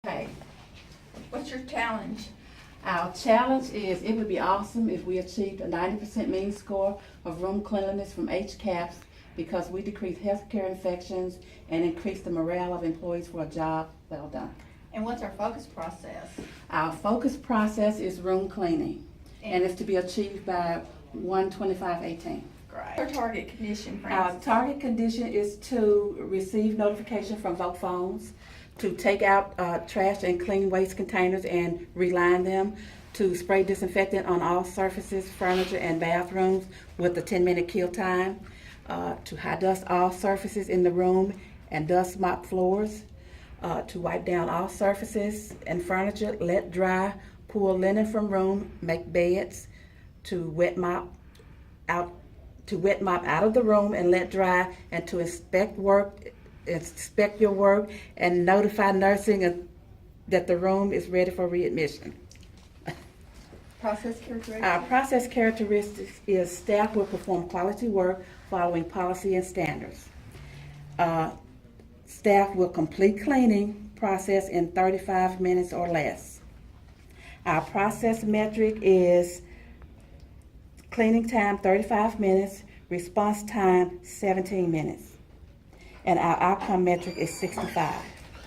Okay, what's your challenge? Our challenge is it would be awesome if we achieved a 90% mean score of room cleanliness from HCAPS because we decrease healthcare infections and increase the morale of employees for a job well done. And what's our focus process? Our focus process is room cleaning and it's to be achieved by 1/25/18. Great. Our target condition, Our Francis? target condition is to receive notification from vote phones, to take out trash and clean waste containers and reline them, to spray disinfectant on all surfaces, furniture, and bathrooms with a 10-minute kill time, to high dust all surfaces in the room and dust mop floors, to wipe down all surfaces and furniture, let dry, pull linen from room, make beds, to wet mop out of the room and let dry, and to inspect your work and notify nursing that the room is ready for readmission. Process characteristics? Our process characteristics is staff will perform quality work following policy and standards. Staff will complete cleaning process in 35 minutes or less. Our process metric is cleaning time 35 minutes, response time 17 minutes. And our outcome metric is 65.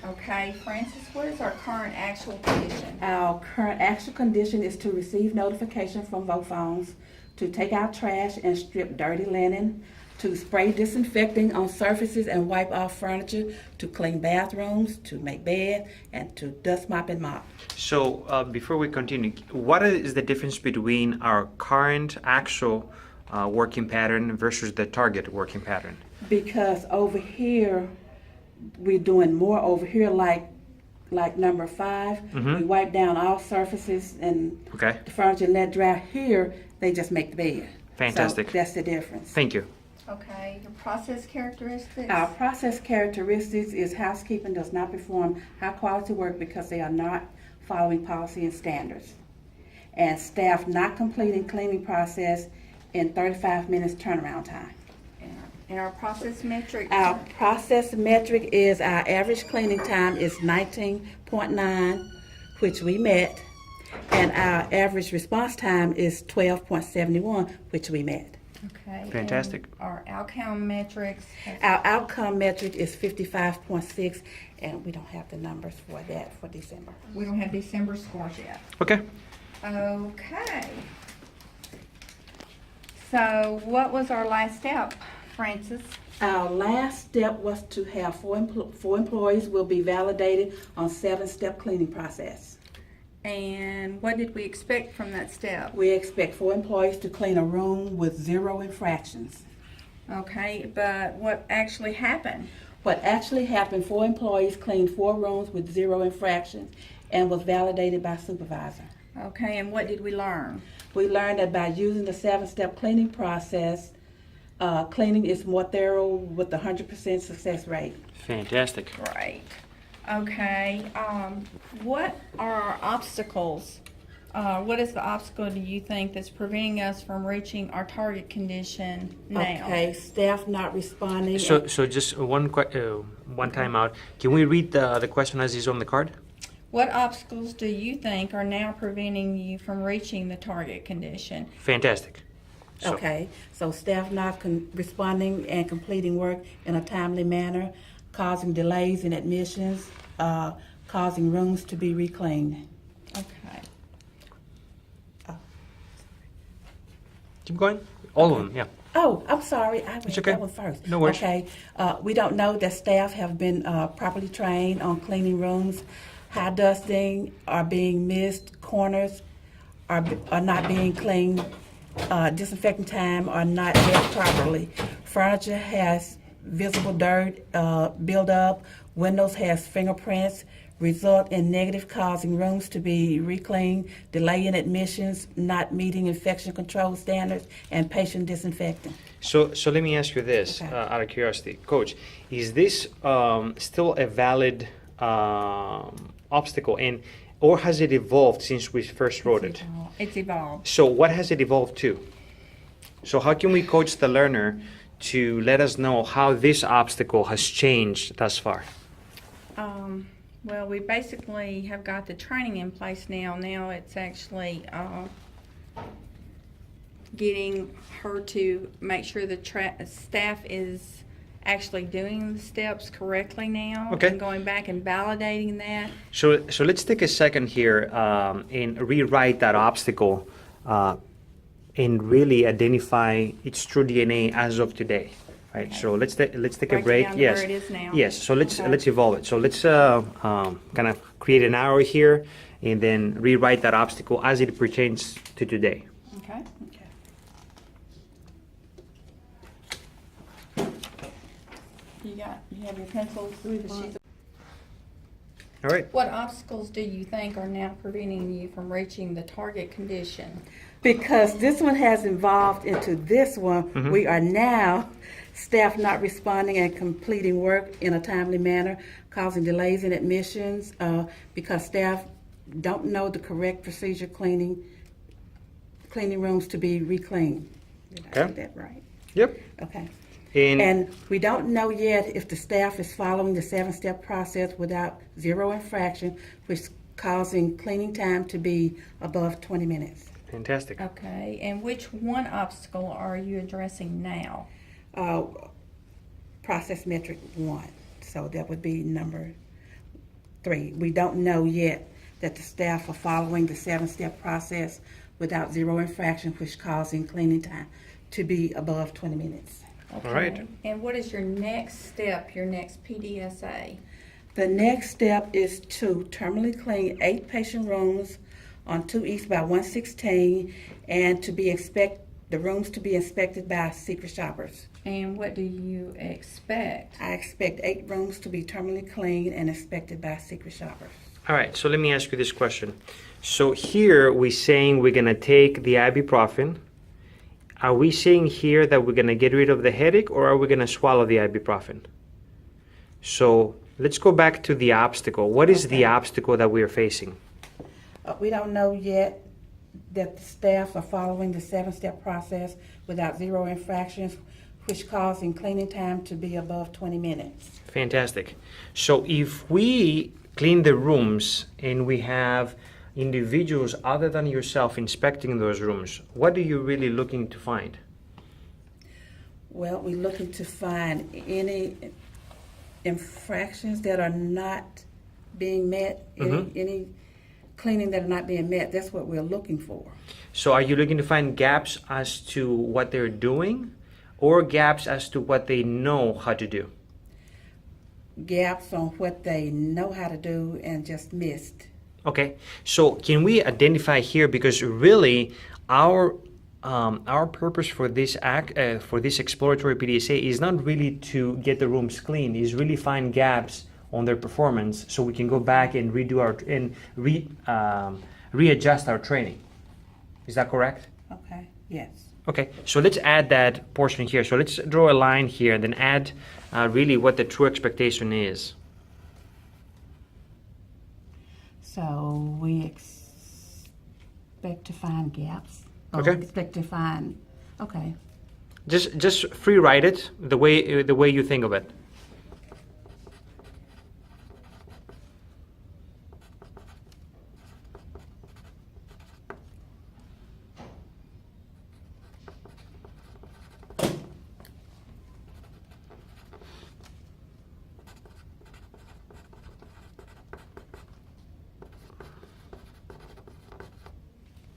Okay, Francis, what is our current actual condition? Our current actual condition is to receive notification from vote phones, to take out trash and strip dirty linen, to spray disinfecting on surfaces and wipe off furniture, to clean bathrooms, to make bed, and to dust mop and mop. So before we continue, what is the difference between our current actual working pattern versus the target working pattern? Because over here, we're doing more over here like number 5. Mhm. We wipe down all surfaces and Okay. the furniture and let dry. Here, they just make the bed. Fantastic. So that's the difference. Thank you. Okay, your process characteristics? Our process characteristics is housekeeping does not perform high quality work because they are not following policy and standards. And staff not completing cleaning process in 35 minutes turnaround time. And our process metric? Our process metric is our average cleaning time is 19.9, which we met, and our average response time is 12.71, which we met. Okay. Fantastic. And our outcome metrics? Our outcome metric is 55.6, and we don't have the numbers for that for December. We don't have December scores yet. Okay. Okay. So what was our last step, Francis? Our last step was to have four employees will be validated on 7-step cleaning process. And what did we expect from that step? We expect 4 employees to clean a room with 0 infractions. Okay, but what actually happened? What actually happened, 4 employees cleaned 4 rooms with 0 infractions and was validated by supervisor. Okay, and what did we learn? We learned that by using the 7-step cleaning process, cleaning is more thorough with a 100% success rate. Fantastic. Great. Okay, what are our obstacles? What is the obstacle, do you think, that's preventing us from reaching our target condition now? Okay, staff not responding. So just one time out. Can we read the question as is on the card? What obstacles do you think are now preventing you from reaching the target condition? Fantastic. So, Okay, so staff not responding and completing work in a timely manner, causing delays in admissions, causing rooms to be recleaned. Okay. keep going. All of them, yeah. Oh, I'm sorry, I read okay. that one first. No worries. Okay, we don't know that staff have been properly trained on cleaning rooms. High dusting are being missed, corners are not being cleaned, disinfecting time are not met properly. Furniture has visible dirt buildup, windows has fingerprints, result in negative causing rooms to be recleaned, delay in admissions, not meeting infection control standards, and patient disinfecting. So let me ask you this, Okay. out of curiosity, Coach. Is this still a valid obstacle, or has it evolved since we first wrote it? It's evolved. So what has it evolved to? So how can we coach the learner to let us know how this obstacle has changed thus far? Well, we basically have got the training in place now. Now it's actually getting her to make sure the staff is actually doing the steps correctly now. Okay. And going back and validating that. So let's take a second here and rewrite that obstacle and really identify its true DNA as of today. Right. Okay. So let's take a Break it break. down to Yes. where it is now. Yes. So let's Okay. evolve it. So let's kind of create an arrow here and then rewrite that obstacle as it pertains to today. Okay. You have your pencils through the sheets. All right. What obstacles do you think are now preventing you from reaching the target condition? Because this one has evolved into this one, we are now staff not responding and completing work in a timely manner, causing delays in admissions because staff don't know the correct procedure cleaning rooms to be re-cleaned. Did I Okay. say that right? Yep. Okay. And And we don't know yet if the staff is following the 7-step process without zero infraction, which is causing cleaning time to be above 20 minutes. fantastic. Okay, and which one obstacle are you addressing now? Process metric 1. So that would be number 3. We don't know yet that the staff are following the 7-step process without zero infraction, which is causing cleaning time to be above 20 minutes. Okay. All right. And what is your next step, your next PDSA? The next step is to terminally clean 8 patient rooms on 2 East by 116 and to be the rooms to be inspected by secret shoppers. And what do you expect? I expect 8 rooms to be terminally cleaned and inspected by secret shoppers. All right. So let me ask you this question. So here we're saying we're gonna take the ibuprofen. Are we saying here that we're going to get rid of the headache or are we going to swallow the ibuprofen? So let's go back to the obstacle. What is the obstacle that we are facing? We don't know yet that the staff are following the 7-step process without zero infractions, which causing cleaning time to be above 20 minutes. Fantastic. So if we clean the rooms and we have individuals other than yourself inspecting those rooms, what are you really looking to find? Well, we're looking to find any infractions that are not being met, any cleaning that are not being met. That's what we're looking for. So are you looking to find gaps as to what they're doing or gaps as to what they know how to do? Gaps on what they know how to do and just missed. Okay, so can we identify here, because really our purpose for this for this exploratory PDSA is not really to get the rooms clean, is really find gaps on their performance so we can go back and redo readjust our training. Is that correct? Okay, yes. Okay, so let's add that portion here. So let's draw a line here and then add really what the true expectation is. So we expect to find gaps. Okay. Expect to find. Okay. Just free write it the way you think of it.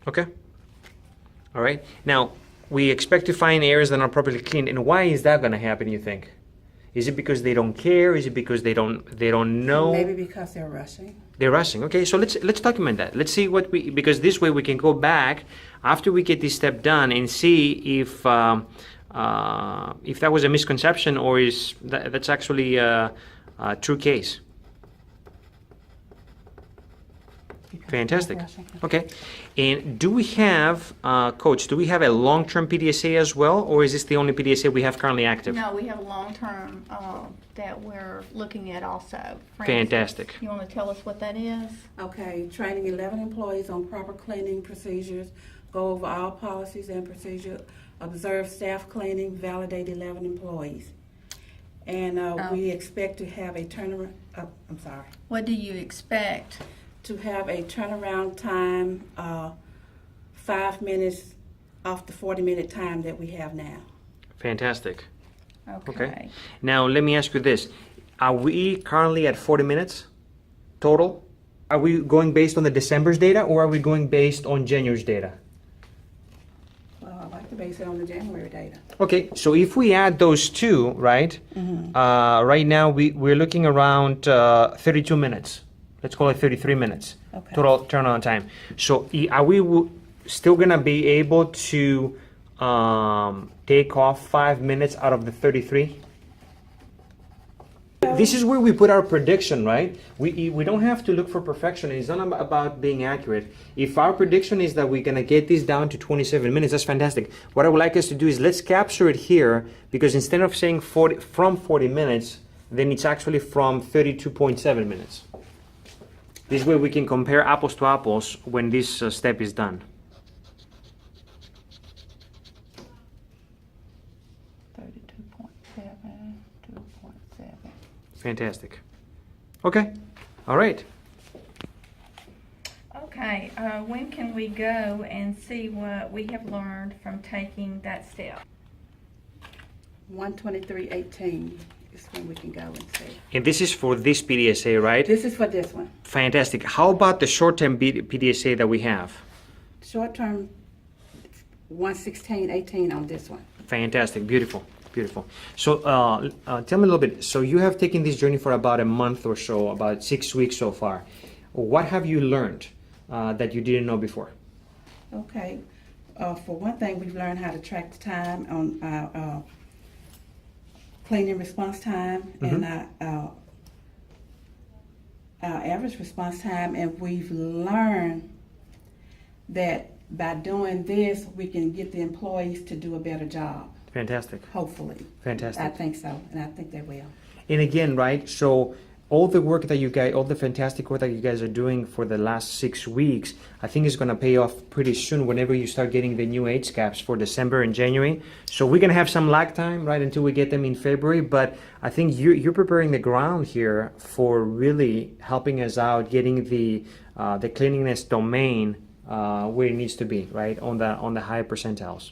Okay. All right. Now, we expect to find areas that are not properly cleaned. And why is that going to happen, you think? Is it because they don't care? Is it because they don't know? Maybe because they're rushing. They're rushing. Okay, so let's document that. Let's see because this way we can go back after we get this step done and see if that was a misconception or is that's actually a true case. Fantastic. Okay. And do we have, Coach, do we have a long-term PDSA as well, or is this the only PDSA we have currently active? No, we have a long-term that we're looking at also. For Fantastic. instance, you want to tell us what that is? Okay, training 11 employees on proper cleaning procedures, go over all policies and procedures, observe staff cleaning, validate 11 employees. And we expect to have a turnaround. What do you expect? To have a turnaround time 5 minutes off the 40-minute time that we have now. Fantastic. Okay. Now, let me ask you this. Are we currently at 40 minutes total? Are we going based on the December's data, or are we going based on January's data? Well, I like to base it on the January data. Okay, so if we add those two, right? Right now we're looking around 32 minutes. Let's call it 33 minutes Okay. total turnaround time. So are we still gonna be able to take off 5 minutes out of the 33? This is where we put our prediction, right? We don't have to look for perfection. It's not about being accurate. If our prediction is that we're gonna get this down to 27 minutes, that's fantastic. What I would like us to do is let's capture it here, because instead of saying 40 minutes, then it's actually from 32.7 minutes. This way we can compare apples to apples when this step is done. 32.7, 2.7. Fantastic. Okay, all right. Okay, when can we go and see what we have learned from taking that step? 123.18 is when we can go and see. And this is for this PDSA, right? This is for this one. Fantastic. How about the short-term PDSA that we have? Short term, 116.18 on this one. Fantastic. Beautiful. Beautiful. So tell me a little bit. So you have taken this journey for about a month or so, about 6 weeks so far. What have you learned that you didn't know before? Okay. For one thing, we've learned how to track the time on our cleaning response time and our average response time, and we've learned that by doing this, we can get the employees to do a better job. Fantastic. Hopefully. Fantastic. I think so, and I think they will. And again, right, so all the work that you guys, all the fantastic work that you guys are doing for the last 6 weeks, I think is going to pay off pretty soon whenever you start getting the new age caps for December and January. So we're going to have some lag time, right, until we get them in February. But I think you're preparing the ground here for really helping us out, getting the cleanliness domain where it needs to be, right, on the high percentiles.